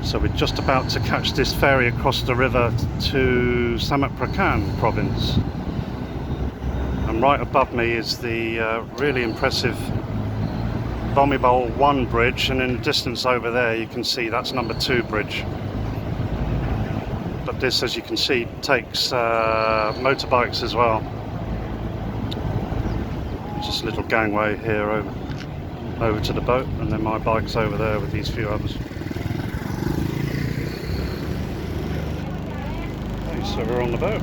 So we're just about to catch this ferry across the river to Samut Prakan province. And right above me is the really impressive Bhumibol 1 bridge, and in the distance over there you can see that's number 2 bridge. But this, as you can see, takes motorbikes as well. Just a little gangway here over to the boat, and then my bike's over there with these few others. Okay, so we're on the boat.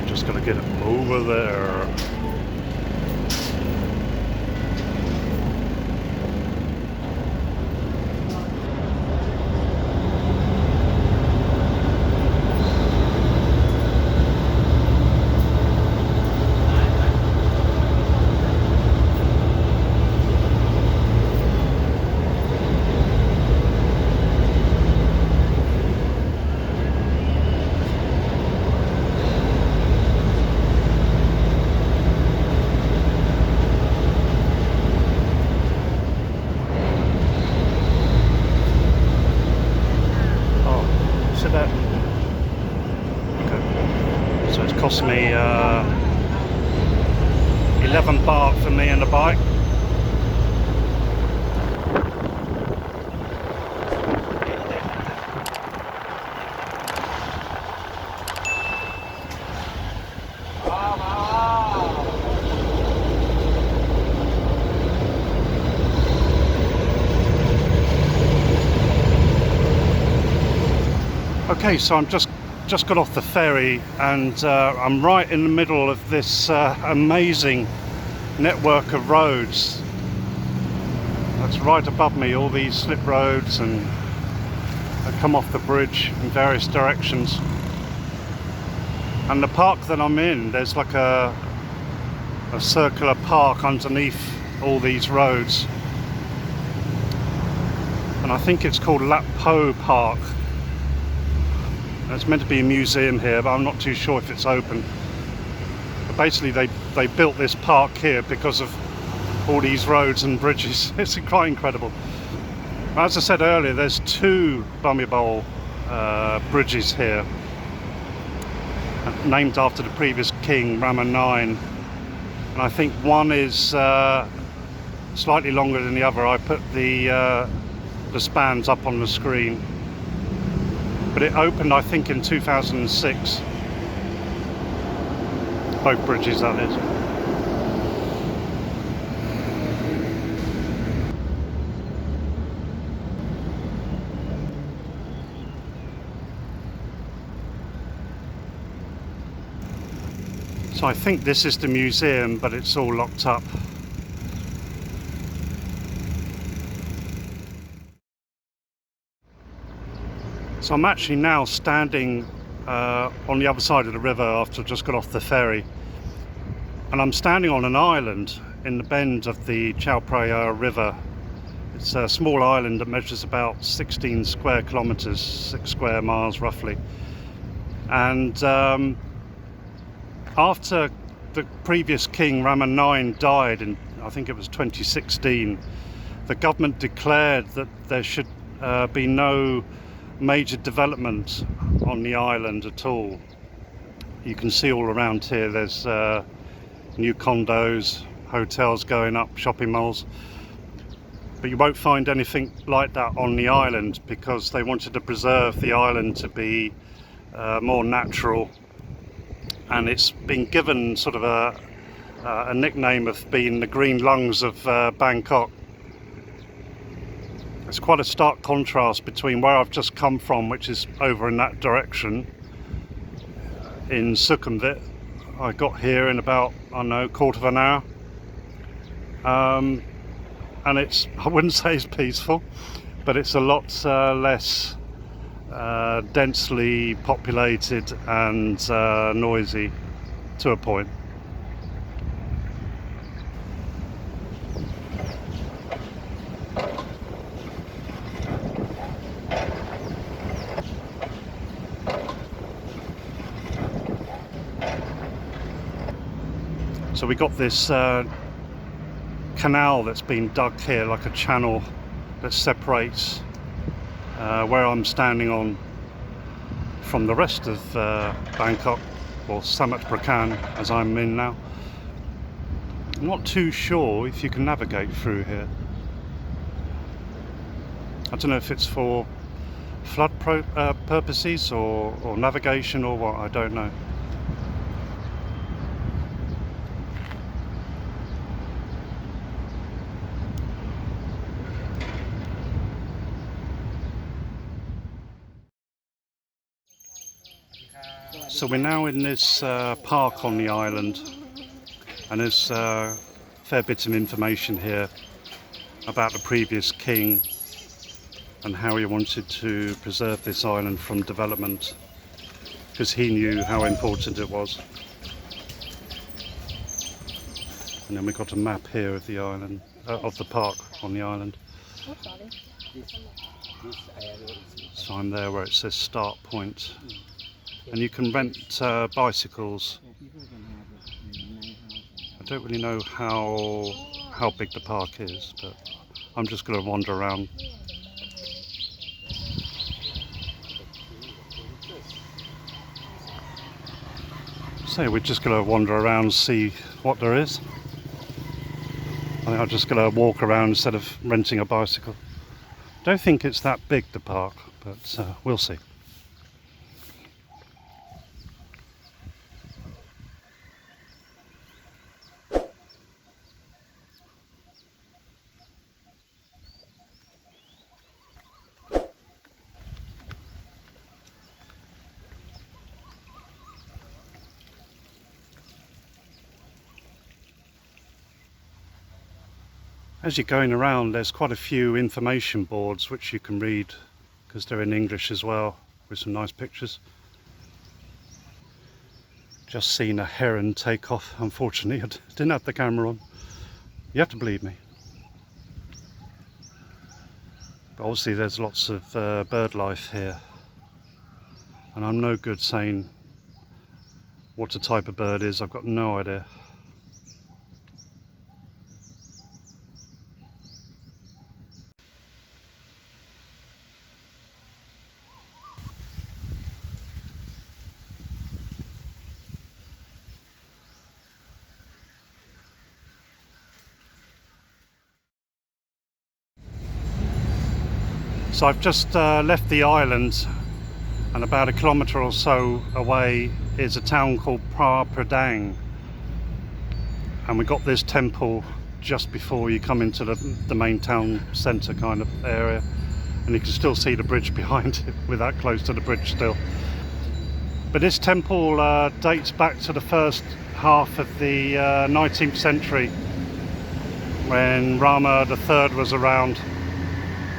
Just gonna get it over there. Cost me 11 baht for me and the bike. Okay, so I'm just got off the ferry, and I'm right in the middle of this amazing network of roads. That's right above me, all these slip roads, and they come off the bridge in various directions. And the park that I'm in, there's like a circular park underneath all these roads, and I think it's called Lat Pho Park. It's meant to be a museum here, but I'm not too sure if it's open. But basically they built this park here because of all these roads and bridges. It's quite incredible. As I said earlier, there's 2 Bhumibol bridges here, named after the previous king, Rama IX. And I think one is slightly longer than the other. I put the spans up on the screen. But it opened, I think, in 2006. Both bridges, that is. So I think this is the museum, but it's all locked up. So I'm actually now standing on the other side of the river after I just got off the ferry, and I'm standing on an island in the bend of the Chao Phraya River. It's a small island that measures about 16 square kilometers, 6 square miles roughly. And after the previous king, Rama IX, died in, I think it was 2016, the government declared that there should be no major development on the island at all. You can see all around here there's new condos, hotels going up, shopping malls, but you won't find anything like that on the island because they wanted to preserve the island to be more natural, and it's been given sort of a nickname of being the green lungs of Bangkok. It's quite a stark contrast between where I've just come from, which is over in that direction in Sukhumvit. I got here in about, I don't know, quarter of an hour. And it's, I wouldn't say it's peaceful, but it's a lot less densely populated and noisy to a point. So we got this canal that's been dug here, like a channel that separates where I'm standing on from the rest of Bangkok, or Samut Prakan as I'm in now. I'm not too sure if you can navigate through here. I don't know if it's for flood purposes or navigation or what, I don't know. So we're now in this park on the island, and there's a fair bit of information here about the previous king and how he wanted to preserve this island from development, because he knew how important it was. And then we've got a map here of the island, of the park on the island. So I'm there where it says start point. And you can rent bicycles. I don't really know how big the park is, but I'm just going to wander around. So we're just going to wander around and see what there is. I think I'm just going to walk around instead of renting a bicycle. Don't think it's that big, the park, but we'll see. As you're going around, there's quite a few information boards which you can read, because they're in English as well, with some nice pictures. Just seen a heron take off, unfortunately. I didn't have the camera on. You have to believe me. But obviously there's lots of bird life here, and I'm no good saying what a type of bird is. I've got no idea. So I've just left the island, and about a kilometre or so away is a town called Phra Pradaeng, and we got this temple just before you come into the main town centre kind of area, and you can still see the bridge behind it. We're that close to the bridge still. But this temple dates back to the first half of the 19th century, when Rama III was around.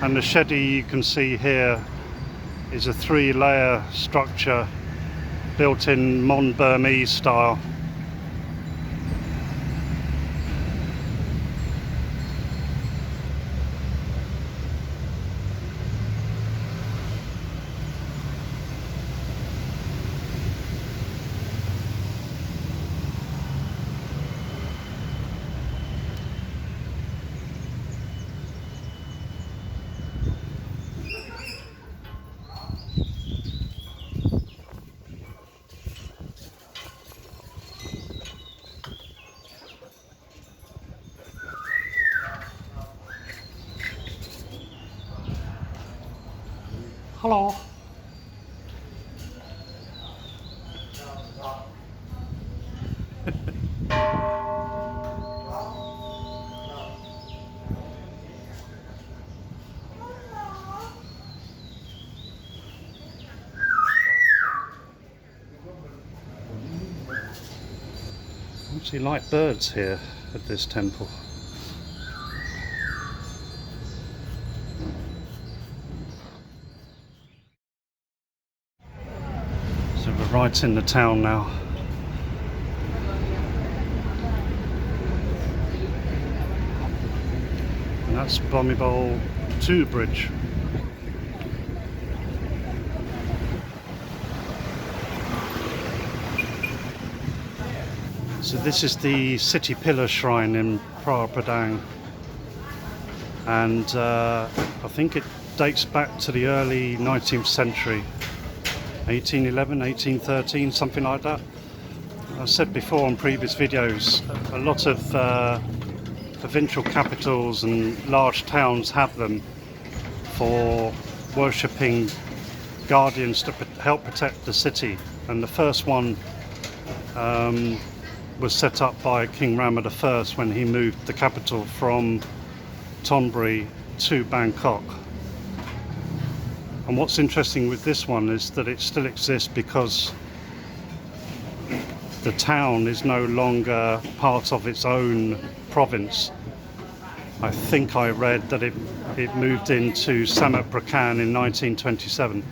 And the Chedi you can see here is a 3-layer structure built in Mon Burmese style. Hello. I actually like birds here at this temple. So we're right in the town now. And that's Bhumibol Bridge. So this is the city pillar shrine in Phra Pradaeng, and I think it dates back to the early 19th century, 1811, 1813, something like that. I said before on previous videos, a lot of provincial capitals and large towns have them for worshipping guardians to help protect the city, and the first one was set up by King Rama I when he moved the capital from Thonburi to Bangkok. And what's interesting with this one is that it still exists because the town is no longer part of its own province. I think I read that it moved into Samut Prakan in 1927.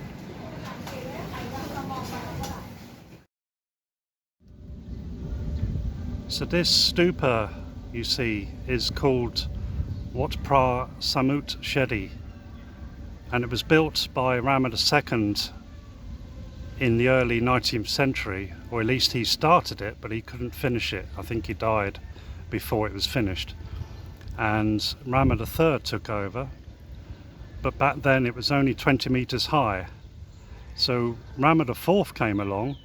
So this stupa you see is called Wat Samut Chedi, and it was built by Rama II in the early 19th century, or at least he started it, but he couldn't finish it. I think he died before it was finished, and Rama III took over, but back then it was only 20 meters high. So Rama IV came along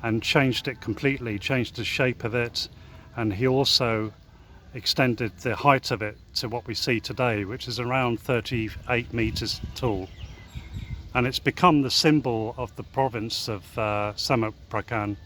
and changed it completely, changed the shape of it, and he also extended the height of it to what we see today, which is around 38 meters tall. And it's become the symbol of the province of Samut Prakan.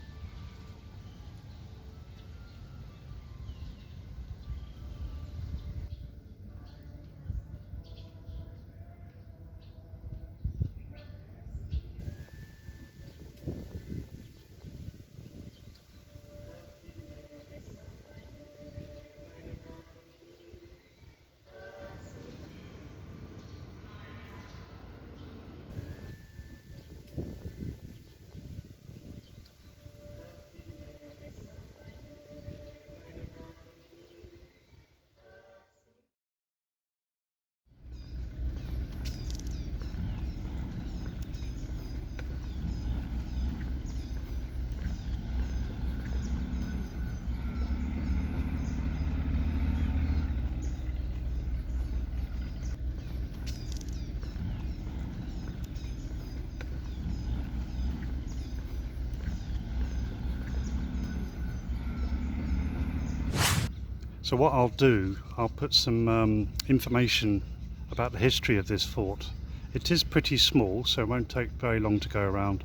So what I'll do, I'll put some information about the history of this fort. It is pretty small, so it won't take very long to go around.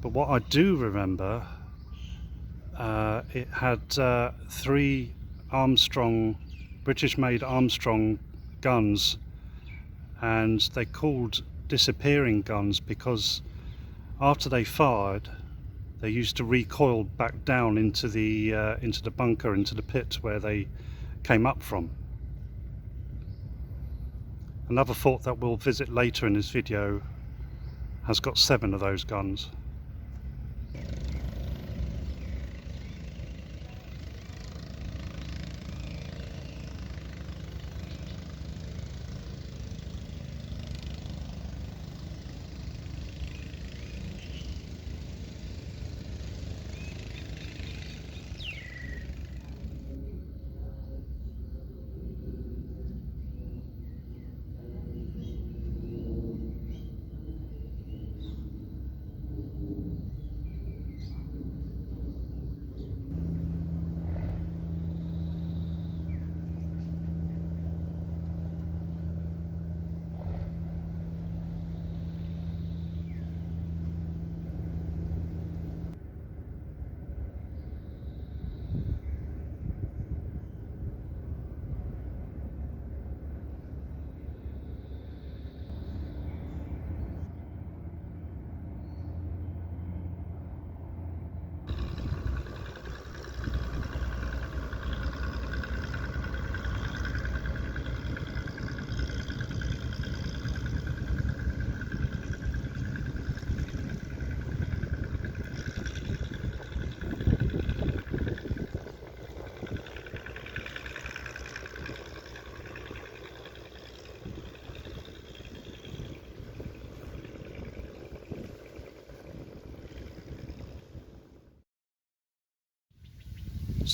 But what I do remember, it had 3 Armstrong, British-made Armstrong guns, and they're called disappearing guns because after they fired, they used to recoil back down into the bunker, into the pit where they came up from. Another fort that we'll visit later in this video has got 7 of those guns.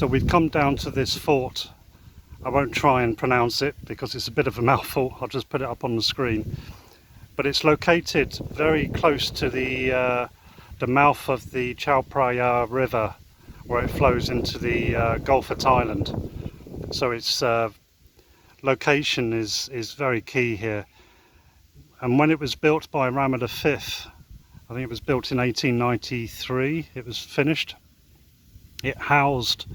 So we've come down to this fort. I won't try and pronounce it because it's a bit of a mouthful. I'll just put it up on the screen. But it's located very close to the mouth of the Chao Phraya River, where it flows into the Gulf of Thailand. So its location is very key here. And when it was built by Rama V, I think it was built in 1893, it was finished. It housed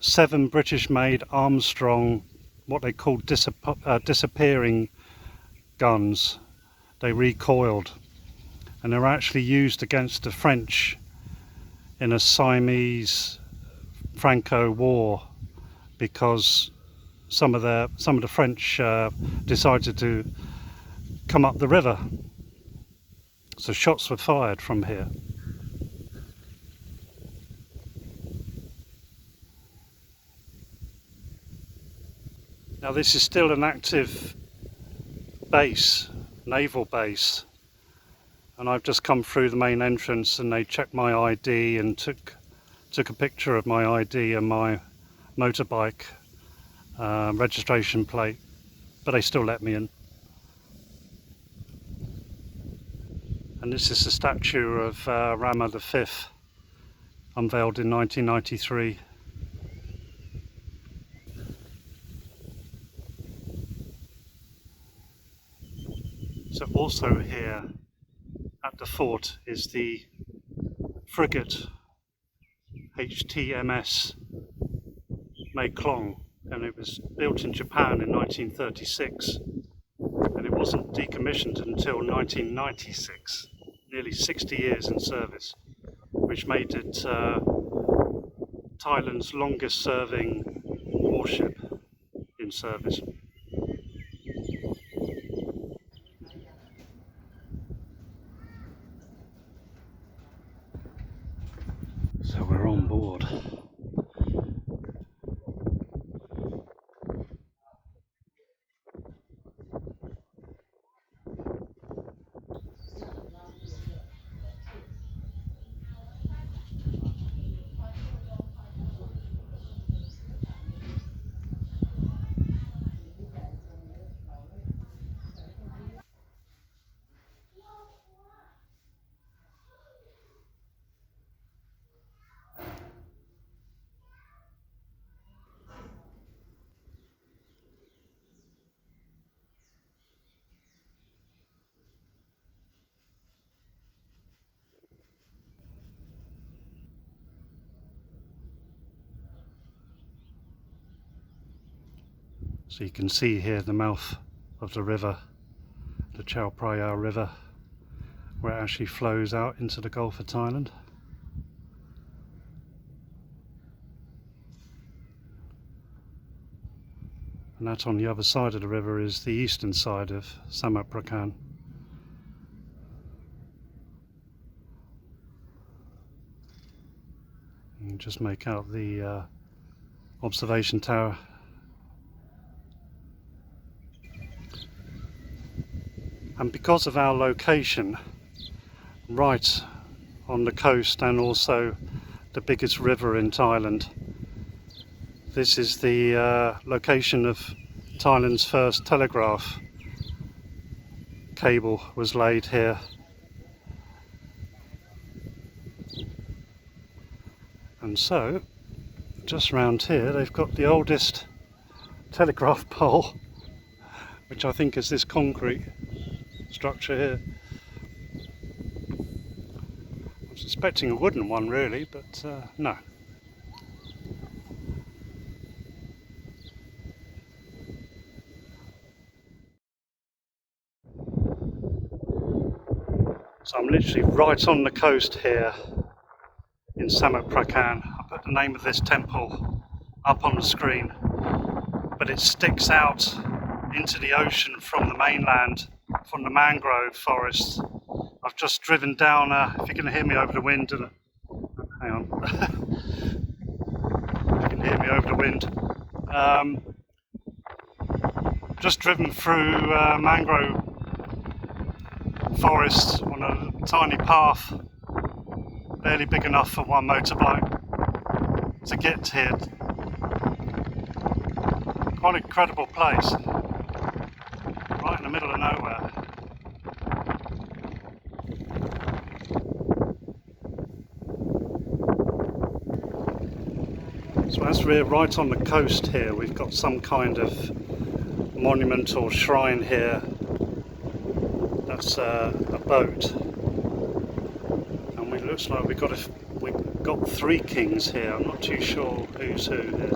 7 British-made Armstrong, what they called disappearing guns. They recoiled, and they were actually used against the French in a Siamese-Franco war, because some of the French decided to come up the river. So shots were fired from here. Now this is still an active base, naval base, and I've just come through the main entrance and they checked my ID and took a picture of my ID and my motorbike registration plate, but they still let me in. And this is the statue of Rama V, unveiled in 1993. So also here at the fort is the frigate H.T.M.S. Mae Klong, and it was built in Japan in 1936, and it wasn't decommissioned until 1996, nearly 60 years in service, which made it Thailand's longest serving warship in service. So we're on board. So you can see here the mouth of the river, the Chao Phraya River, where it actually flows out into the Gulf of Thailand. And that on the other side of the river is the eastern side of Samut Prakan. You can just make out the observation tower. And because of our location right on the coast and also the biggest river in Thailand, this is the location of Thailand's first telegraph cable was laid here. And so just round here they've got the oldest telegraph pole, which I think is this concrete structure here. I was expecting a wooden one really, but no. So I'm literally right on the coast here in Samut Prakan. I put the name of this temple up on the screen, but it sticks out into the ocean from the mainland, from the mangrove forests. I've just driven down, if you can hear me over the wind, hang on, if you can hear me over the wind, just driven through mangrove forests on a tiny path, barely big enough for one motorbike. to get here. Quite an incredible place, right in the middle of nowhere. So as we're right on the coast here, we've got some kind of monumental shrine here. That's a boat, and it looks like we've got three kings here. I'm not too sure who's who here.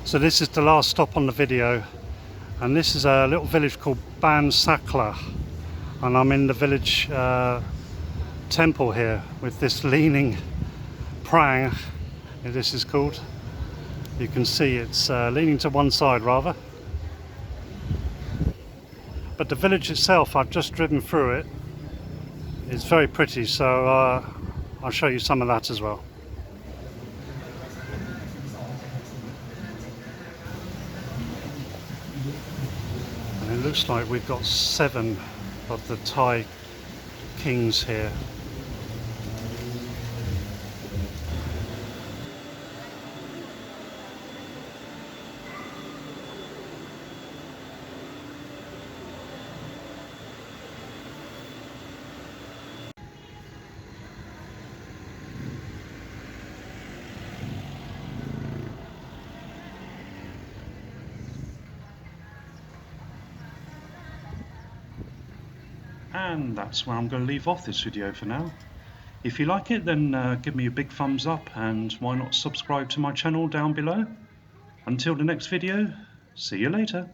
So this is the last stop on the video, and this is a little village called Wat Sakhla, and I'm in the village temple here with this leaning prang, as this is called. You can see it's leaning to one side rather. But the village itself, I've just driven through it. It's very pretty, so I'll show you some of that as well. And it looks like we've got 7 of the Thai kings here. And that's where I'm going to leave off this video for now. If you like it, then give me a big thumbs up, and why not subscribe to my channel down below. Until the next video, see you later.